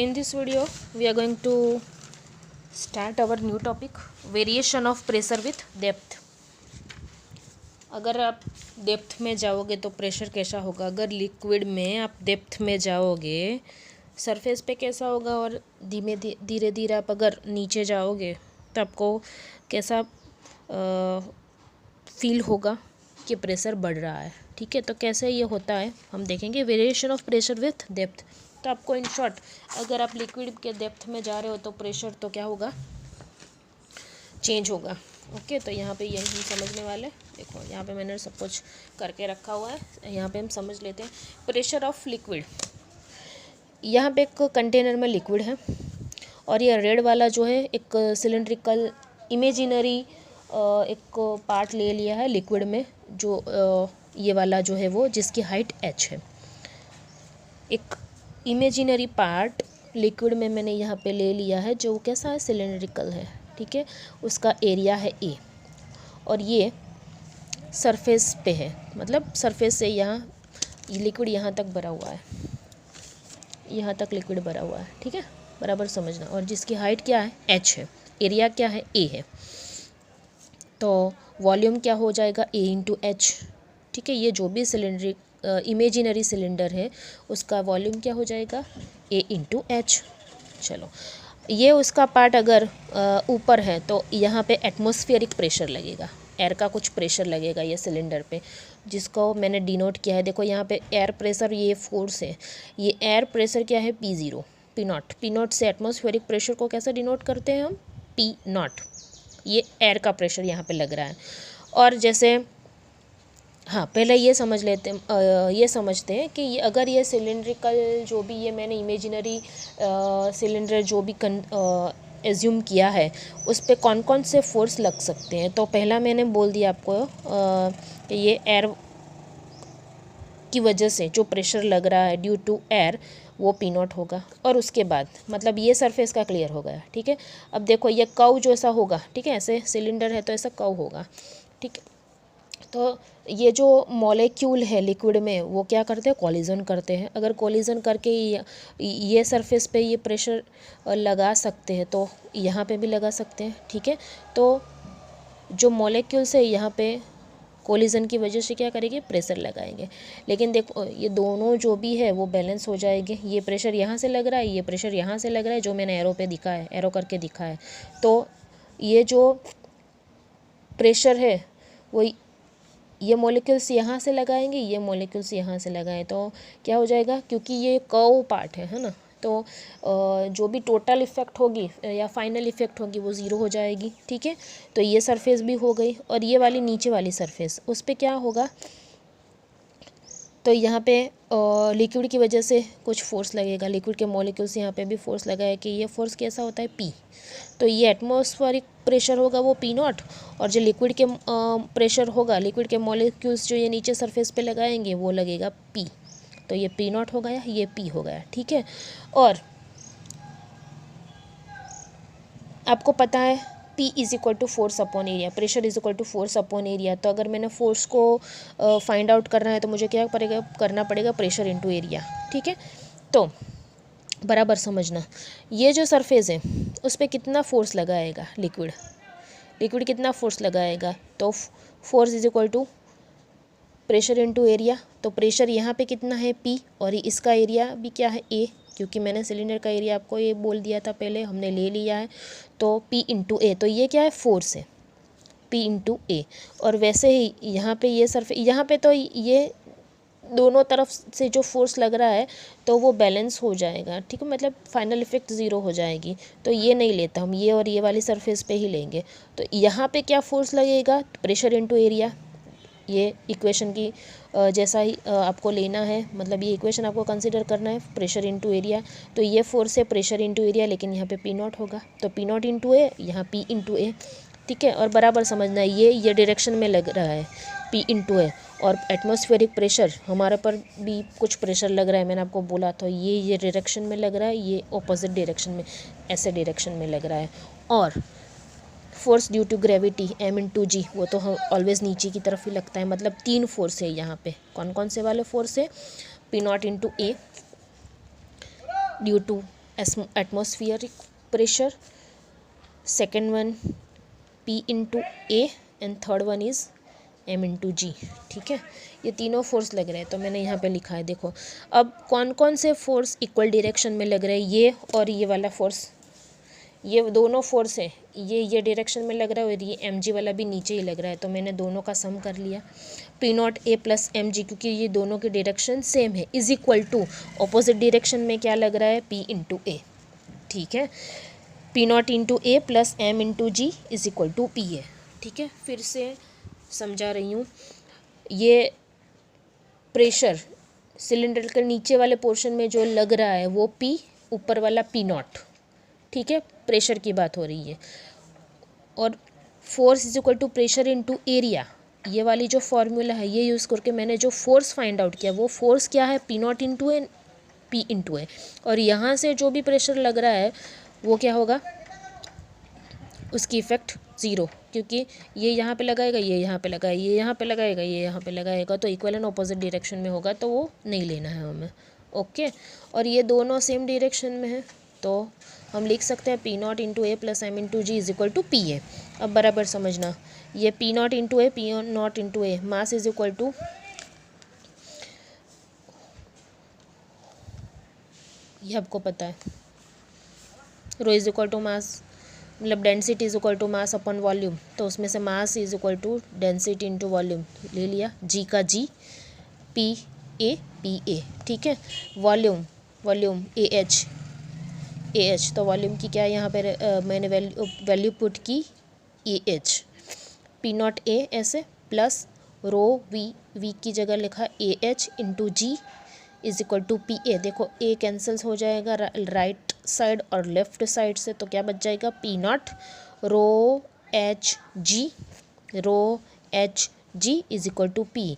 In this video we are going to start our new topic, variation of pressure with depth. अगर आप depth में जाओगे तो pressure कैसा होगा, अगर लिक्विड में आप डेप्थ में जाओगे सरफेस पे कैसा होगा, और धीरे धीरे आप अगर नीचे जाओगे तो आपको कैसा फील होगा कि प्रेशर बढ़ रहा है। ठीक है, तो कैसे ये होता है हम देखेंगे, variation of pressure with depth. तो आपको इन शॉर्ट, अगर आप लिक्विड के डेप्थ में जा रहे हो तो प्रेशर तो क्या होगा, चेंज होगा। ओके, तो यहाँ पे यही हम समझने वाले। देखो यहाँ पे मैंने सब कुछ करके रखा हुआ है, यहाँ पे हम समझ लेते हैं प्रेशर ऑफ लिक्विड। यहाँ पे एक कंटेनर में लिक्विड है और ये रेड वाला जो है एक सिलेंड्रिकल इमेजिनरी एक पार्ट ले लिया है लिक्विड में, जो ये वाला जो है वो जिसकी हाइट h है। एक इमेजिनरी पार्ट लिक्विड में मैंने यहाँ पे ले लिया है जो कैसा है, सिलेंड्रिकल है। ठीक है, उसका एरिया है a और ये सरफेस पे है, मतलब सरफेस से यहाँ लिक्विड यहाँ तक भरा हुआ है, यहाँ तक लिक्विड भरा हुआ है। ठीक है, बराबर समझना। और जिसकी हाइट क्या है, h है, एरिया क्या है, a है, तो वॉल्यूम क्या हो जाएगा, a इंटू एच। ठीक है, ये जो भी सिलेंड्रिक इमेजिनरी सिलेंडर है उसका वॉल्यूम क्या हो जाएगा, a इंटू एच। चलो, ये उसका पार्ट अगर ऊपर है तो यहाँ पे एटमॉस्फेरिक प्रेशर लगेगा, एयर का कुछ प्रेशर लगेगा ये सिलेंडर पे, जिसको मैंने डिनोट किया है। देखो यहाँ पे एयर प्रेशर, ये फोर्स है, ये एयर प्रेशर क्या है, P0, P नॉट से एटमॉस्फेरिक प्रेशर को कैसे डिनोट करते हैं हम, P0। ये एयर का प्रेशर यहाँ पे लग रहा है। और जैसे हाँ, पहले ये समझ लेते हैं, ये समझते हैं कि अगर ये सिलेंड्रिकल जो भी ये मैंने इमेजिनरी सिलेंडर जो भी एज्यूम किया है उस पे कौन कौन से फोर्स लग सकते हैं। तो पहला मैंने बोल दिया आपको कि ये एयर की वजह से जो प्रेशर लग रहा है ड्यू टू एयर, वो P0 होगा। और उसके बाद मतलब ये सरफेस का क्लियर हो गया। ठीक है, अब देखो ये कर्व जो ऐसा होगा, ठीक है, ऐसे सिलेंडर है तो ऐसा कर्व होगा। ठीक है, तो ये जो मॉलिक्यूल है लिक्विड में वो क्या करते हैं, कोलिजन करते हैं। अगर कोलिजन करके ये सरफेस पे ये प्रेशर लगा सकते हैं तो यहाँ पे भी लगा सकते हैं। ठीक है, तो जो मॉलिक्यूल्स है यहाँ पे कोलिजन की वजह से क्या करेंगे, प्रेशर लगाएंगे। लेकिन देखो ये दोनों जो भी है वो बैलेंस हो जाएंगे। ये प्रेशर यहाँ से लग रहा है, ये प्रेशर यहाँ से लग रहा है, जो मैंने एरो पे दिखा है, एरो करके दिखा है। तो ये जो प्रेशर है वो ये मॉलिक्यूल्स यहाँ से लगाएंगे, ये मॉलिक्यूल्स यहाँ से लगाएं, तो क्या हो जाएगा, क्योंकि ये कर्व पार्ट है ना, तो जो भी टोटल इफेक्ट होगी या फाइनल इफेक्ट होगी वो ज़ीरो हो जाएगी। ठीक है, तो ये सरफेस भी हो गई। और ये वाली नीचे वाली सरफेस, उस पर क्या होगा, तो यहाँ पे लिक्विड की वजह से कुछ फोर्स लगेगा, लिक्विड के मॉलिक्यूल्स यहाँ पे भी फोर्स लगाए कि ये फोर्स कैसा होता है, P। तो ये एटमॉस्फेरिक प्रेशर होगा वो P0, और जो लिक्विड के प्रेशर होगा, लिक्विड के मॉलिक्यूल्स जो ये नीचे सरफेस पे लगाएंगे वो लगेगा P। तो ये P0 हो गया, ये P हो गया। ठीक है, और आपको पता है P is equal to force upon area, pressure is equal to force upon area. तो अगर मैंने फोर्स को फाइंड आउट करना है तो मुझे क्या करना पड़ेगा, प्रेशर इंटू एरिया। ठीक है, तो बराबर समझना, ये जो सरफेस है उस पर कितना फोर्स लगाएगा लिक्विड कितना फोर्स लगाएगा, तो force is equal to pressure into area. तो प्रेशर यहाँ पे कितना है, P, और इसका एरिया भी क्या है, A, क्योंकि मैंने सिलेंडर का एरिया आपको ये बोल दिया था पहले, हमने ले लिया है। तो P इंटू A, तो ये क्या है, फोर्स है, P इंटू A। और वैसे ही यहाँ पे ये सरफेस, यहाँ पे तो ये दोनों तरफ से जो फोर्स लग रहा है तो वो बैलेंस हो जाएगा। ठीक है, मतलब फाइनल इफेक्ट ज़ीरो हो जाएगी। तो ये नहीं लेता हम, ये और ये वाली सरफेस पे ही लेंगे। तो यहाँ पे क्या फोर्स लगेगा, प्रेशर इंटू एरिया। ये इक्वेशन की जैसा ही आपको लेना है, मतलब ये इक्वेशन आपको कंसिडर करना है, प्रेशर इंटू एरिया। तो ये फोर्स है प्रेशर इंटू एरिया, लेकिन यहाँ पे P0 होगा, तो P0 इंटू ए, यहाँ P इंटू ए। ठीक है, और बराबर समझना है, ये डायरेक्शन में लग रहा है P इंटू ए। और एटमॉस्फेरिक प्रेशर हमारे पर भी कुछ प्रेशर लग रहा है, मैंने आपको बोला था, ये डायरेक्शन में लग रहा है, ये ऑपोजिट डायरेक्शन में, ऐसे डायरेक्शन में लग रहा है। और force due to gravity M into G, वो तो हम ऑलवेज नीचे की तरफ ही लगता है। मतलब 3 फोर्स है यहाँ पे, कौन कौन से वाले फोर्स है, P0 into A due to atmospheric pressure, second one P into A and third one is M into g. ठीक है, ये तीनों फोर्स लग रहे हैं, तो मैंने यहाँ पे लिखा है। देखो अब कौन कौन से फोर्स इक्वल डायरेक्शन में लग रहे हैं, ये और ये वाला फोर्स, ये दोनों फोर्स है, ये डायरेक्शन में लग रहा है और ये mg वाला भी नीचे ही लग रहा है, तो मैंने दोनों का सम कर लिया। P0 A प्लस mg, क्योंकि ये दोनों के डायरेक्शन सेम है, is equal to opposite direction में क्या लग रहा है, P इंटू ए। ठीक है, P0 into A plus m into G is equal to P A. ठीक है, फिर से समझा रही हूँ, ये प्रेशर सिलेंडर के नीचे वाले पोर्शन में जो लग रहा है वो P, ऊपर वाला P0। ठीक है, प्रेशर की बात हो रही है। और force is equal to pressure into area, ये वाली जो फॉर्मूला है ये यूज़ करके मैंने जो फोर्स फाइंड आउट किया, वो फोर्स क्या है, P0 इंटू ए, P इंटू ए। और यहाँ से जो भी प्रेशर लग रहा है वो क्या होगा, उसकी इफेक्ट ज़ीरो, क्योंकि ये यहाँ पे लगाएगा, ये यहाँ पे लगाएगा, ये यहाँ पे लगाएगा, ये यहाँ पे लगाएगा, तो इक्वल एंड ऑपोजिट डायरेक्शन में होगा, तो वो नहीं लेना है हमें। ओके, और ये दोनों सेम डायरेक्शन में है, तो हम लिख सकते हैं P0 into A plus m into G is equal to P A. अब बराबर समझना, ये P0 into A, P0 into A, mass is equal to, ये आपको पता है, rho is equal to mass, मतलब density is equal to mass upon volume, तो उसमें से mass is equal to density into volume ले लिया, जी का जी, पी ए। ठीक है, वॉल्यूम ए एच, तो वॉल्यूम की क्या है यहाँ पे मैंने वैल्यू पुट की AH, P0 A ऐसे प्लस रो वी की जगह लिखा AH into G is equal to PA। देखो A कैंसल्स हो जाएगा राइट साइड और लेफ्ट साइड से, तो क्या बच जाएगा, P0 rho H G is equal to P।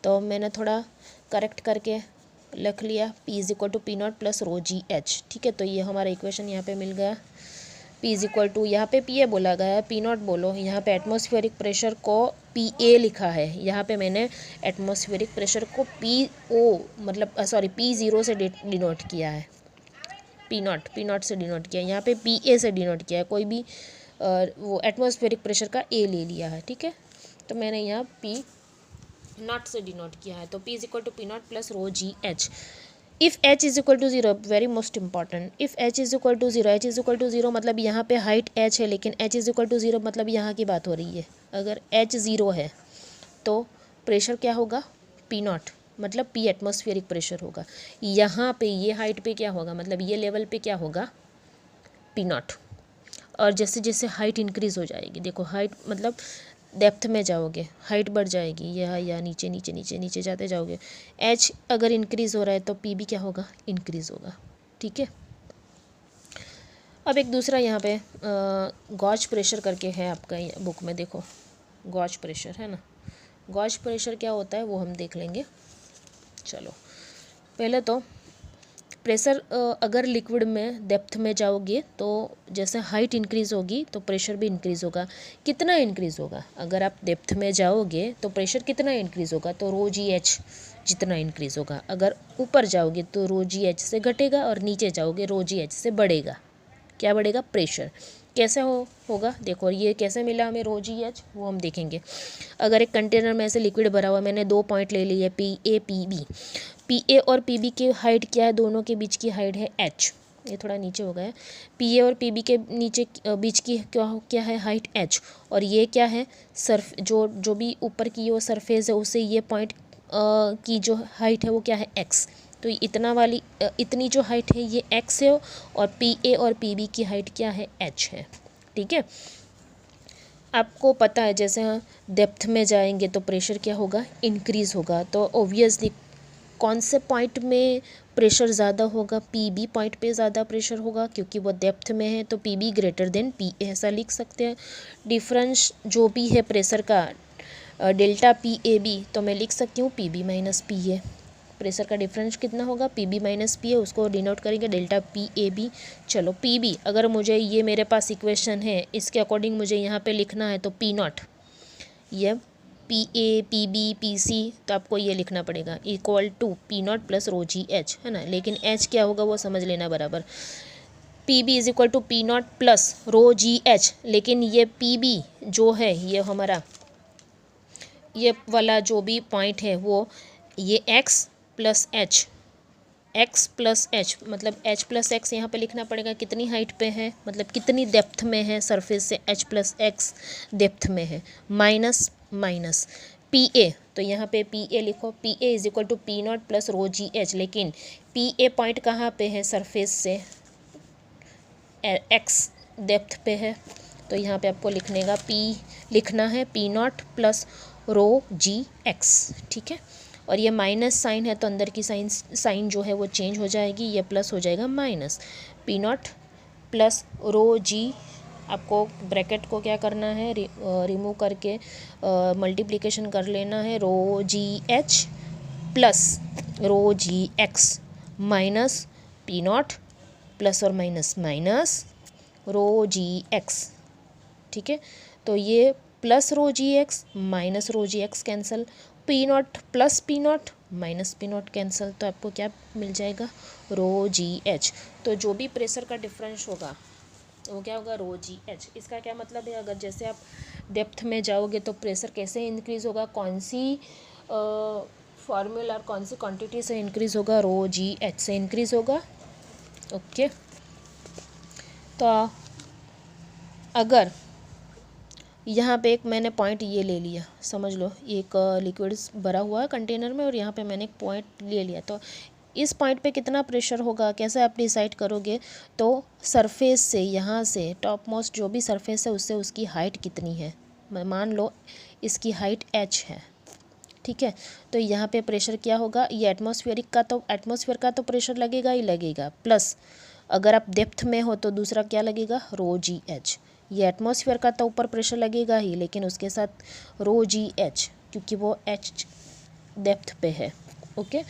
तो मैंने थोड़ा करेक्ट करके लिख लिया, P is equal to P0 plus rho ji H. ठीक है, तो ये हमारा इक्वेशन यहाँ पे मिल गया। P इज इक्वल टू, यहाँ पे PA बोला गया है, P0 बोलो, यहाँ पे एटमॉस्फेरिक प्रेशर को PA लिखा है, यहाँ पे मैंने एटमॉस्फेरिक प्रेशर को PO मतलब सॉरी P0 से डिनोट किया है, P0 से डिनोट किया है, यहाँ पे PA से डिनोट किया है, कोई भी वो एटमॉस्फेरिक प्रेशर का A ले लिया है। ठीक है, तो मैंने यहाँ P0 से डिनोट किया है, तो P is equal to P0 plus rho ji H. If h is equal to zero, very most important, if h is equal to zero, h is equal to zero मतलब यहाँ पे height h है, लेकिन h is equal to zero मतलब यहाँ की बात हो रही है, अगर h ज़ीरो है तो प्रेशर क्या होगा, P0 मतलब P एटमॉस्फेरिक प्रेशर होगा। यहाँ पे ये हाइट पे क्या होगा, मतलब ये लेवल पे क्या होगा, P0। और जैसे जैसे हाइट इंक्रीज़ हो जाएगी, देखो हाइट मतलब डेप्थ में जाओगे हाइट बढ़ जाएगी, या नीचे नीचे नीचे नीचे जाते जाओगे, H अगर इंक्रीज़ हो रहा है तो P भी क्या होगा, इंक्रीज़ होगा। ठीक है, अब एक दूसरा यहाँ पे गॉज प्रेशर करके है आपका बुक में, देखो गॉज प्रेशर है ना, गॉज प्रेशर क्या होता है वो हम देख लेंगे। चलो पहले तो प्रेशर अगर लिक्विड में डेप्थ में जाओगे तो जैसे हाइट इंक्रीज़ होगी तो प्रेशर भी इंक्रीज़ होगा। कितना इंक्रीज़ होगा, अगर आप डेप्थ में जाओगे तो प्रेशर कितना इंक्रीज़ होगा, तो रो जी एच जितना इंक्रीज़ होगा। अगर ऊपर जाओगे तो रो जी एच से घटेगा और नीचे जाओगे रो जी एच से बढ़ेगा। क्या बढ़ेगा, प्रेशर। कैसे होगा, देखो ये कैसे मिला हमें रो जी एच वो हम देखेंगे। अगर एक कंटेनर में ऐसे लिक्विड भरा हुआ, मैंने 2 पॉइंट ले लिए PA PB, PA और PB की हाइट क्या है, दोनों के बीच की हाइट है h, ये थोड़ा नीचे हो गया है, PA और PB के नीचे बीच की क्या है हाइट h, और ये क्या है सरफ जो भी ऊपर की वो सरफेस है उससे ये पॉइंट की जो हाइट है वो क्या है x। तो इतनी जो हाइट है ये x है और PA और PB की हाइट क्या है h है। ठीक है, आपको पता है जैसे डेप्थ में जाएंगे तो प्रेशर क्या होगा, इंक्रीज़ होगा। तो ऑब्वियसली कौन से पॉइंट में प्रेशर ज़्यादा होगा, PB पॉइंट पे ज़्यादा प्रेशर होगा क्योंकि वो डेप्थ में है, तो PB ग्रेटर देन PA ऐसा लिख सकते हैं। डिफरेंस जो भी है प्रेशर का डेल्टा PAB, तो मैं लिख सकती हूँ PB माइनस PA। प्रेशर का डिफरेंस कितना होगा, PB माइनस PA, उसको डिनोट करेंगे डेल्टा PAB। चलो PB, अगर मुझे ये मेरे पास इक्वेशन है इसके अकॉर्डिंग मुझे यहाँ पे लिखना है तो P0, ये PA PB PC, तो आपको ये लिखना पड़ेगा equal to P0 plus rho ji H, है ना। लेकिन H क्या होगा वो समझ लेना बराबर। P B is equal to P not plus rho ji H, लेकिन ये पी बी जो है ये हमारा ये वाला जो भी पॉइंट है वो ये x plus H, x plus H मतलब एच प्लस एक्स यहाँ पे लिखना पड़ेगा, कितनी हाइट पे है मतलब कितनी डेप्थ में है सरफेस से, एच प्लस एक्स डेप्थ में है, माइनस माइनस पी ए, तो यहाँ पे पी ए लिखो, P A is equal to P not plus rho ji H, लेकिन पी ए पॉइंट कहाँ पे है सरफेस से, एक्स डेप्थ पे है, तो यहाँ पे आपको लिखना है P not plus rho ji x, ठीक है। और ये माइनस साइन है तो अंदर की साइन जो है वो चेंज हो जाएगी, ये प्लस हो जाएगा minus, p not plus rho g, आपको ब्रैकेट को क्या करना है रिमूव करके मल्टीप्लिकेशन कर लेना है, rho ji h plus rho ji x minus p not plus और माइनस माइनस रो जी एक्स, ठीक है। तो ये plus rho ji x minus rho ji x cancel, p not plus p naught minus p naught cancel, तो आपको क्या मिल जाएगा रो जी H. तो जो भी प्रेशर का डिफरेंस होगा वो क्या होगा रो जी एच। इसका क्या मतलब है, अगर जैसे आप डेप्थ में जाओगे तो प्रेशर कैसे इंक्रीज़ होगा, कौन सी फॉर्मूला और कौन सी क्वांटिटी से इंक्रीज़ होगा, रो जी एच से इंक्रीज़ होगा, ओके। तो अगर यहाँ पे एक मैंने पॉइंट ये ले लिया, समझ लो एक लिक्विड भरा हुआ है कंटेनर में और यहाँ पे मैंने एक पॉइंट ले लिया, तो इस पॉइंट पे कितना प्रेशर होगा कैसे आप डिसाइड करोगे, तो सरफेस से यहाँ से टॉप मोस्ट जो भी सरफेस है उससे उसकी हाइट कितनी है, मान लो इसकी हाइट h है, ठीक है। तो यहाँ पे प्रेशर क्या होगा, ये एटमॉस्फेयर का तो प्रेशर लगेगा ही लगेगा, प्लस अगर आप डेप्थ में हो तो दूसरा क्या लगेगा रो जी एच, ये एटमॉस्फेयर का तो ऊपर प्रेशर लगेगा ही लेकिन उसके साथ रो जी एच क्योंकि वो एच डेप्थ पे है, ओके।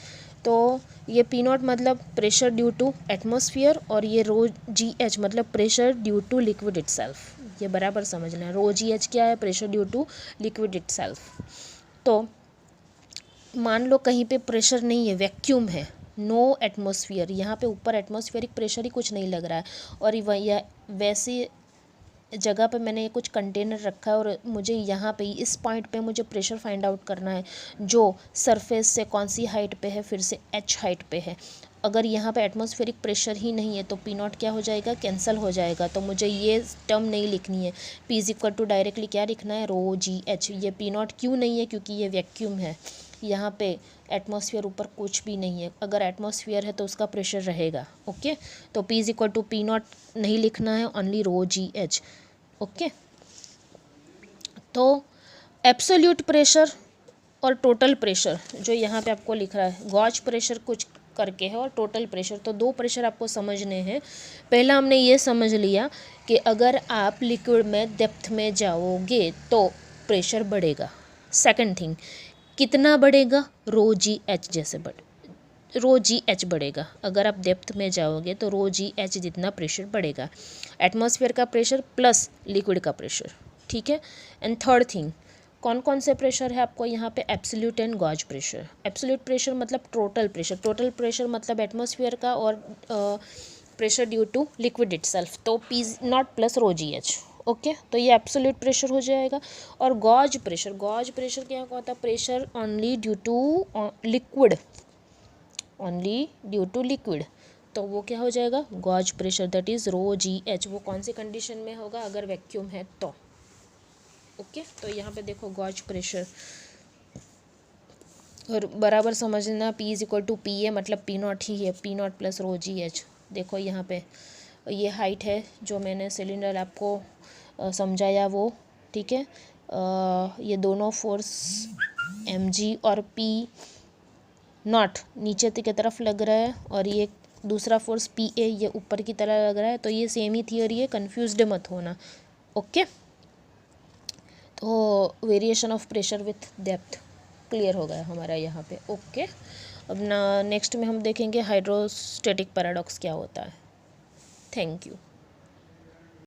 तो ये पी नॉट मतलब प्रेशर ड्यू टू एटमॉस्फेयर और ये रो जी एच मतलब pressure due to liquid itself, ये बराबर समझना है। रो जी एच क्या है, pressure due to liquid itself. तो मान लो कहीं पे प्रेशर नहीं है, वैक्यूम है, नो एटमॉस्फेयर, यहाँ पे ऊपर एटमॉस्फेरिक प्रेशर ही कुछ नहीं लग रहा है और वैसी जगह पे मैंने कुछ कंटेनर रखा है और मुझे यहाँ पे इस पॉइंट पे मुझे प्रेशर फाइंड आउट करना है जो सरफेस से कौन सी हाइट पे है, फिर से एच हाइट पे है। अगर यहाँ पे एटमॉस्फेरिक प्रेशर ही नहीं है तो पी नॉट क्या हो जाएगा, कैंसिल हो जाएगा, तो मुझे ये टर्म नहीं लिखनी है, P is equal to directly क्या लिखना है रो जी एच। ये पी नॉट क्यों नहीं है, क्योंकि ये वैक्यूम है, यहाँ पे एटमॉस्फेयर ऊपर कुछ भी नहीं है, अगर एटमॉस्फेयर है तो उसका प्रेशर रहेगा, ओके। तो P is equal to P not नहीं लिखना है, ओनली रो जी एच, ओके। तो एब्सोल्यूट प्रेशर और टोटल प्रेशर जो यहाँ पे आपको लिख रहा है, गॉज प्रेशर कुछ करके है और टोटल प्रेशर, तो दो प्रेशर आपको समझने हैं। पहला हमने ये समझ लिया कि अगर आप लिक्विड में डेप्थ में जाओगे तो प्रेशर बढ़ेगा। सेकंड थिंग, कितना बढ़ेगा, रो जी एच जैसे रो जी एच बढ़ेगा, अगर आप डेप्थ में जाओगे तो रो जी एच जितना प्रेशर बढ़ेगा, एटमॉस्फेयर का प्रेशर प्लस लिक्विड का प्रेशर, ठीक है। एंड थर्ड थिंग, कौन कौन से प्रेशर है आपको यहाँ पे, absolute and gauge pressure. Absolute pressure मतलब टोटल प्रेशर मतलब एटमॉस्फेयर का और pressure due to liquid itself, तो p not plus rho ji H, okay. तो ये एब्सोल्यूट प्रेशर हो जाएगा। और गॉज प्रेशर क्या होता है, pressure only due to liquid, तो वो क्या हो जाएगा gauge pressure, that is rho ji H. वो कौन सी कंडीशन में होगा, अगर वैक्यूम है तो, ओके। तो यहाँ पे देखो गॉज प्रेशर और बराबर समझना, P is equal to P A मतलब पी नॉट ही है, P not plus rho ji H. देखो यहाँ पे ये हाइट है जो मैंने सिलेंडर आपको समझाया वो, ठीक है। ये दोनों फोर्स एम जी और पी नॉट नीचे की तरफ लग रहा है और ये दूसरा फोर्स पी ए ये ऊपर की तरह लग रहा है, तो ये सेम ही थियोरी है, कन्फ्यूज्ड मत होना, ओके। तो variation of pressure with depth clear हो गया हमारा यहाँ पे, ओके। अब ना नेक्स्ट में हम देखेंगे हाइड्रोस्टैटिक पैराडॉक्स क्या होता है। Thank you.